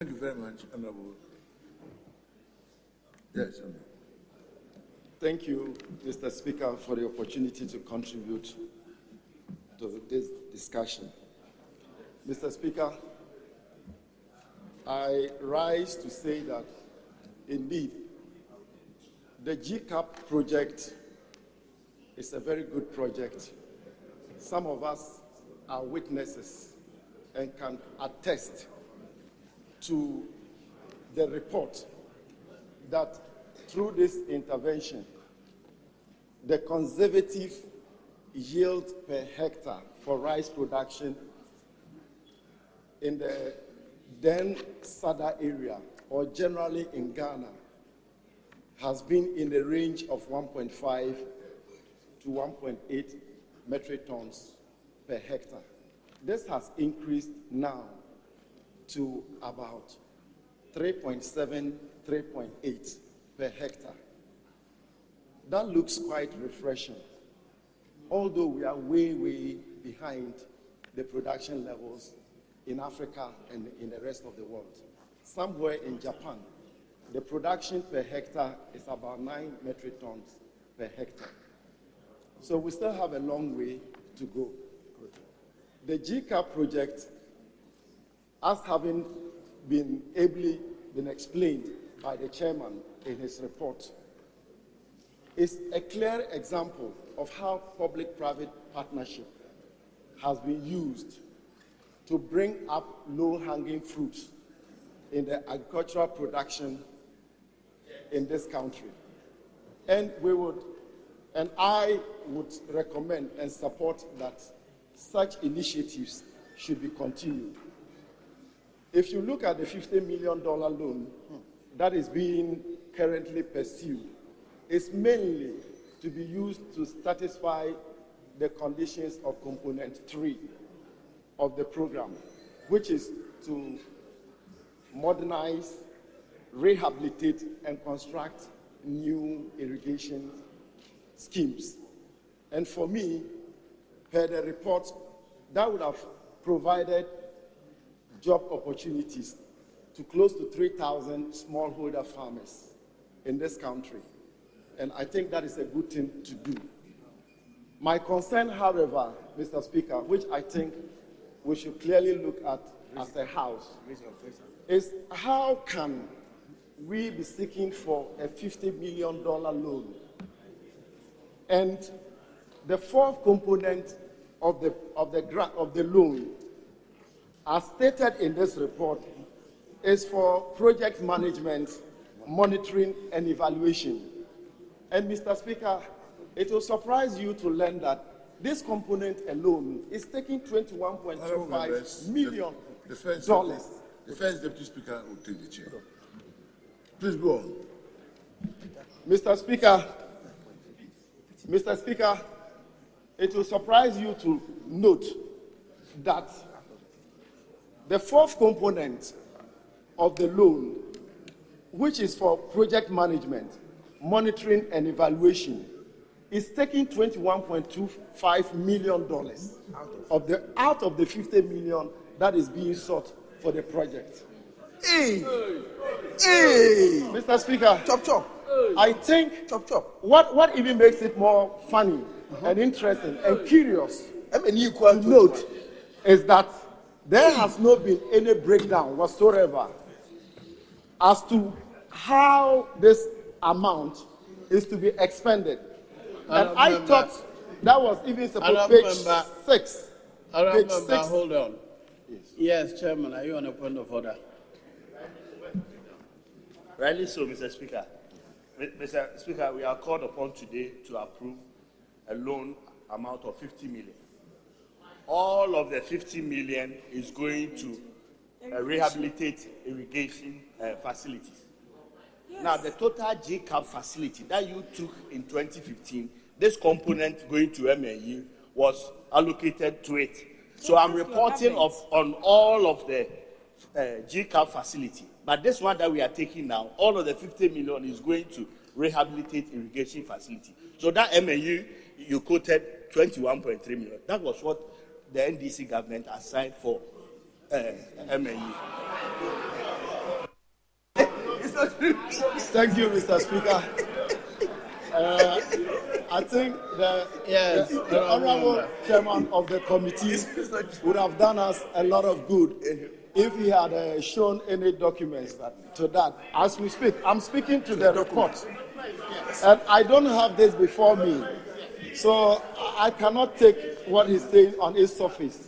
Thank you very much, Honorable. Yes, Honorable. Thank you, Mr. Speaker, for the opportunity to contribute to this discussion. Mr. Speaker, I rise to say that, indeed, the JICA project is a very good project. Some of us are witnesses and can attest to the report that through this intervention, the conservative yield per hectare for rice production in the then SADA area, or generally in Ghana, has been in the range of 1.5 to 1.8 metric tons per hectare. This has increased now to about 3.7, 3.8 per hectare. That looks quite refreshing, although we are way, way behind the production levels in Africa and in the rest of the world. Somewhere in Japan, the production per hectare is about 9 metric tons per hectare. So we still have a long way to go. The JICA project, as having been ably explained by the chairman in his report, is a clear example of how public-private partnership has been used to bring up low-hanging fruits in the agricultural production in this country. And I would recommend and support that such initiatives should be continued. If you look at the $50 million loan that is being currently pursued, it's mainly to be used to satisfy the conditions of component 3 of the program, which is to modernize, rehabilitate, and construct new irrigation schemes. And for me, per the report, that would have provided job opportunities to close to 3,000 smallholder farmers in this country. And I think that is a good thing to do. My concern, however, Mr. Speaker, which I think we should clearly look at as a house, is how can we be seeking for a $50 million loan? And the fourth component of the loan, as stated in this report, is for project management, monitoring, and evaluation. And Mr. Speaker, it will surprise you to learn that this component alone is taking $21.25 million. The first Deputy Speaker will take the chair. Please go on. Mr. Speaker, it will surprise you to note that the fourth component of the loan, which is for project management, monitoring, and evaluation, is taking $21.25 million out of the $50 million that is being sought for the project. Hey! Mr. Speaker, I think what even makes it more funny and interesting and curious to note is that there has not been any breakdown whatsoever as to how this amount is to be expended. And I thought that was even supposed page 6. Page 6. Hold on. Yes, Chairman, are you on a point of order? Rightly so, Mr. Speaker. Mr. Speaker, we are called upon today to approve a loan amount of 50 million. All of the 50 million is going to rehabilitate irrigation facilities. Yes. Now, the total JICA facility that you took in 2015, this component going to MNU was allocated to it. So I'm reporting on all of the JICA facility. But this one that we are taking now, all of the 50 million is going to rehabilitate irrigation facility. So that MNU, you quoted 21.3 million. That was what the NDC government assigned for MNU. Thank you, Mr. Speaker. I think the honorable chairman of the committee would have done us a lot of good if he had shown any documents to that. As we speak, I'm speaking to the report, and I don't have this before me, so I cannot take what he's saying on its surface.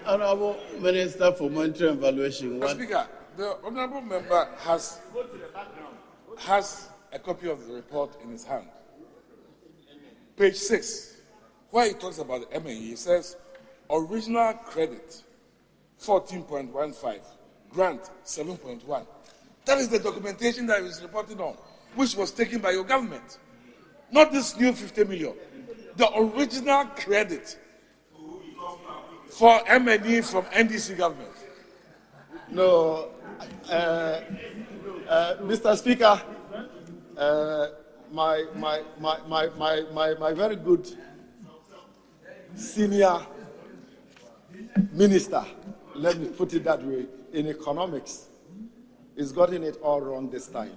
Honorable Minister for Monitoring and Evaluation. Mr. Speaker, the honorable member has a copy of the report in his hand. Page 6, where he talks about the MAE, he says, original credit 14.15, grant 7.1. That is the documentation that he was reporting on, which was taken by your government. Not this new 50 million. The original credit for MNE from NDC government. No, Mr. Speaker, my very good senior minister, let me put it that way, in economics, is gotten it all wrong this time.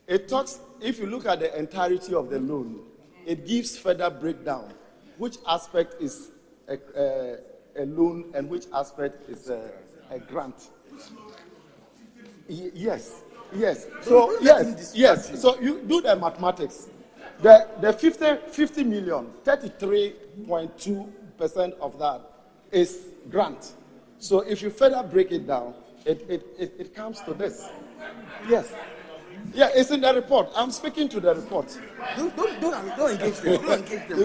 It talks, if you look at the entirety of the loan, it gives further breakdown, which aspect is a loan and which aspect is a grant. Yes. So yes. So you do the mathematics. The 50 million, 33.2% of that is grant. So if you further break it down, it comes to this. Yes. Yeah, it's in the report. I'm speaking to the report. Don't engage them. Don't engage them.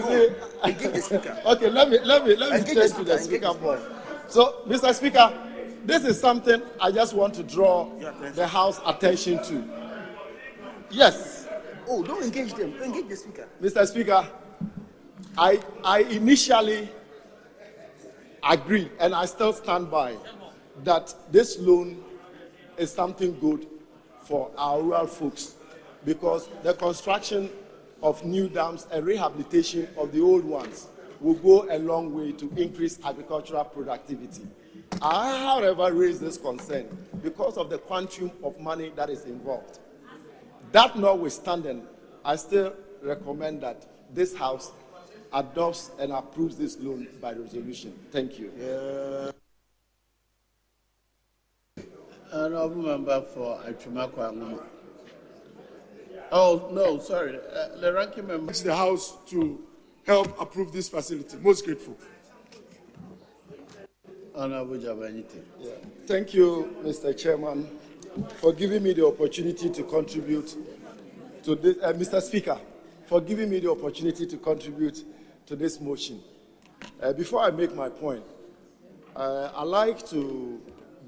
Engage the speaker. Okay, let me take to the speaker board. So, Mr. Speaker, this is something I just want to draw the House attention to. Yes. Oh, don't engage them. Don't engage the speaker. Mr. Speaker, I initially agreed, and I still stand by, that this loan is something good for our rural folks, because the construction of new dams and rehabilitation of the old ones will go a long way to increase agricultural productivity. I, however, raise this concern because of the quantum of money that is involved. That notwithstanding, I still recommend that this House adopts and approves this loan by resolution. Thank you. Honorable member for Achimako. Oh, no, sorry. The ranking member. It's the House to help approve this facility. Most grateful. Honorable Jabanyite. Yeah. Thank you, Mr. Chairman, for giving me the opportunity to contribute to this, Mr. Speaker, for giving me the opportunity to contribute to this motion. Before I make my point, I'd like to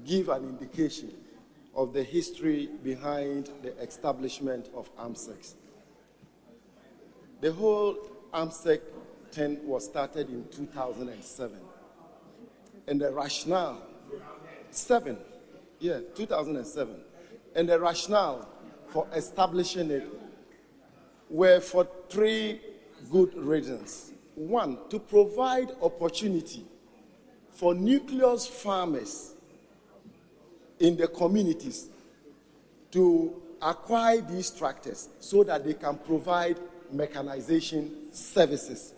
give an indication of the history behind the establishment of AMSEC. The whole AMSEC thing was started in 2007. And the rationale, 2007. And the rationale for establishing it were for three good reasons. One, to provide opportunity for nucleus farmers in the communities to acquire these tractors so that they can provide mechanization services.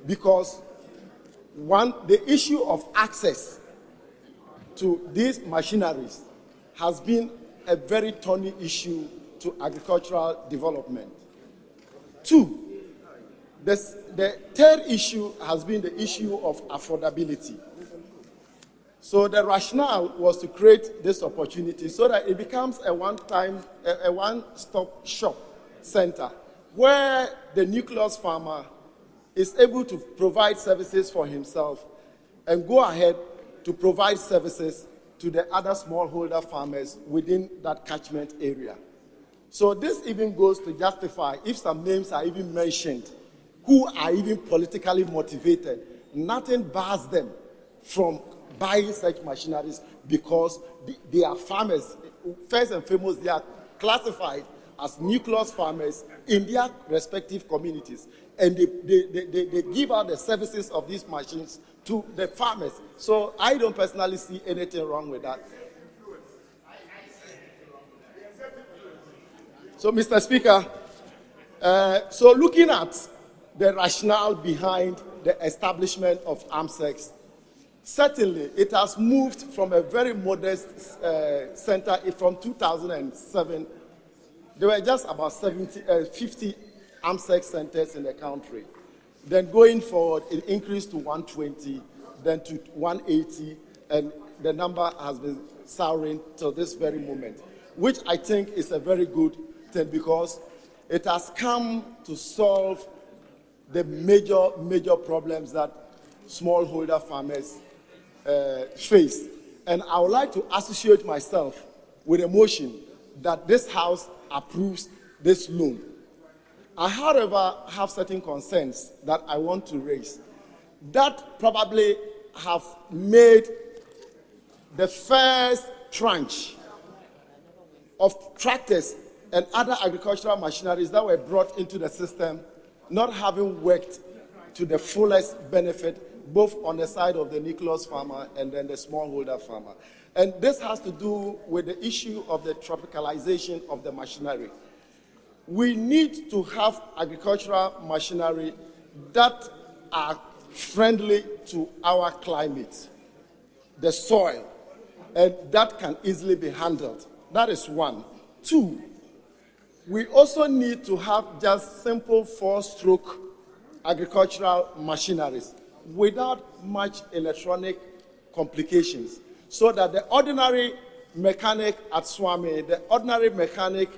Because one, the issue of access to these machineries has been a very thorny issue to agricultural development. Two, the third issue has been the issue of affordability. So the rationale was to create this opportunity so that it becomes a one-stop shop center where the nucleus farmer is able to provide services for himself and go ahead to provide services to the other smallholder farmers within that catchment area. So this even goes to justify, if some names are even mentioned, who are even politically motivated, nothing bars them from buying such machineries because they are farmers. First and foremost, they are classified as nucleus farmers in their respective communities. And they give out the services of these machines to the farmers. So I don't personally see anything wrong with that. So, Mr. Speaker, so looking at the rationale behind the establishment of AMSEX, certainly it has moved from a very modest center from 2007. There were just about 50 AMSEX centers in the country. Then going forward, it increased to 120, then to 180, and the number has been soaring till this very moment, which I think is a very good thing because it has come to solve the major problems that smallholder farmers face. And I would like to associate myself with a motion that this House approves this loan. I, however, have certain concerns that I want to raise that probably have made the first tranche of tractors and other agricultural machineries that were brought into the system not having worked to the fullest benefit, both on the side of the nucleus farmer and then the smallholder farmer. And this has to do with the issue of the tropicalization of the machinery. We need to have agricultural machinery that are friendly to our climate, the soil, and that can easily be handled. That is one. Two, we also need to have just simple four-stroke agricultural machineries without much electronic complications, so that the ordinary mechanic at Swami, the ordinary mechanic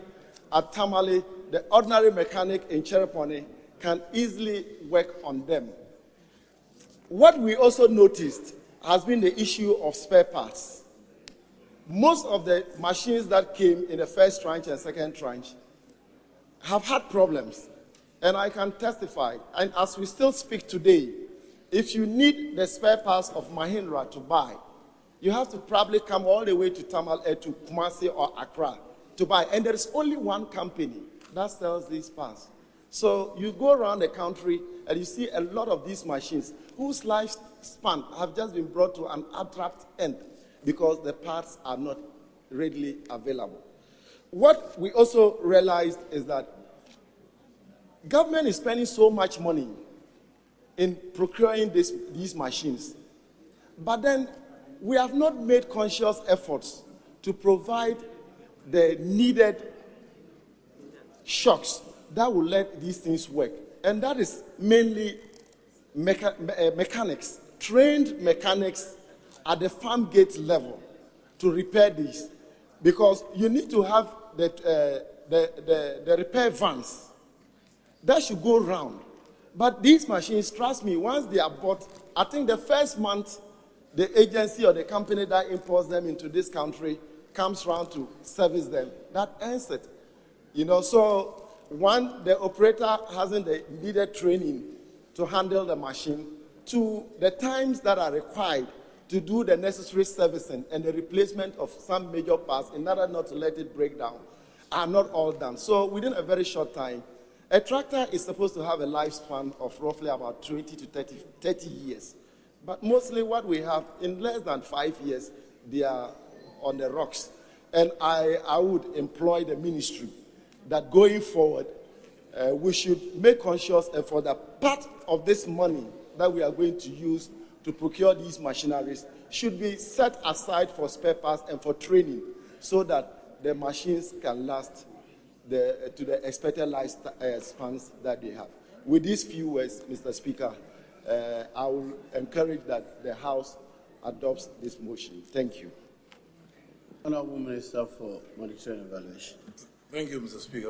at Tamale, the ordinary mechanic in Chereponi can easily work on them. What we also noticed has been the issue of spare parts. Most of the machines that came in the first tranche and second tranche have had problems. And I can testify, and as we still speak today, if you need the spare parts of Mahindra to buy, you have to probably come all the way to Tamale, to Kumasi or Accra to buy. And there is only one company that sells these parts. So you go around the country and you see a lot of these machines whose lifespan have just been brought to an abrupt end because the parts are not readily available. What we also realized is that government is spending so much money in procuring these machines, but then we have not made conscious efforts to provide the needed shocks that will let these things work. And that is mainly mechanics, trained mechanics at the farm gate level to repair these. Because you need to have the repair vans that should go round. But these machines, trust me, once they are bought, I think the first month, the agency or the company that imports them into this country comes round to service them. That ends it. You know, so one, the operator hasn't the needed training to handle the machine. Two, the times that are required to do the necessary servicing and the replacement of some major parts in order not to let it break down are not all done. So within a very short time, a tractor is supposed to have a lifespan of roughly about 20 to 30 years. But mostly what we have, in less than 5 years, they are on the rocks. And I would employ the ministry that going forward, we should make conscious effort that part of this money that we are going to use to procure these machineries should be set aside for spare parts and for training so that the machines can last to the expected lifespans that they have. With these few words, Mr. Speaker, I will encourage that the House adopts this motion. Thank you. Honorable Minister for Monitoring and Evaluation. Thank you, Mr. Speaker.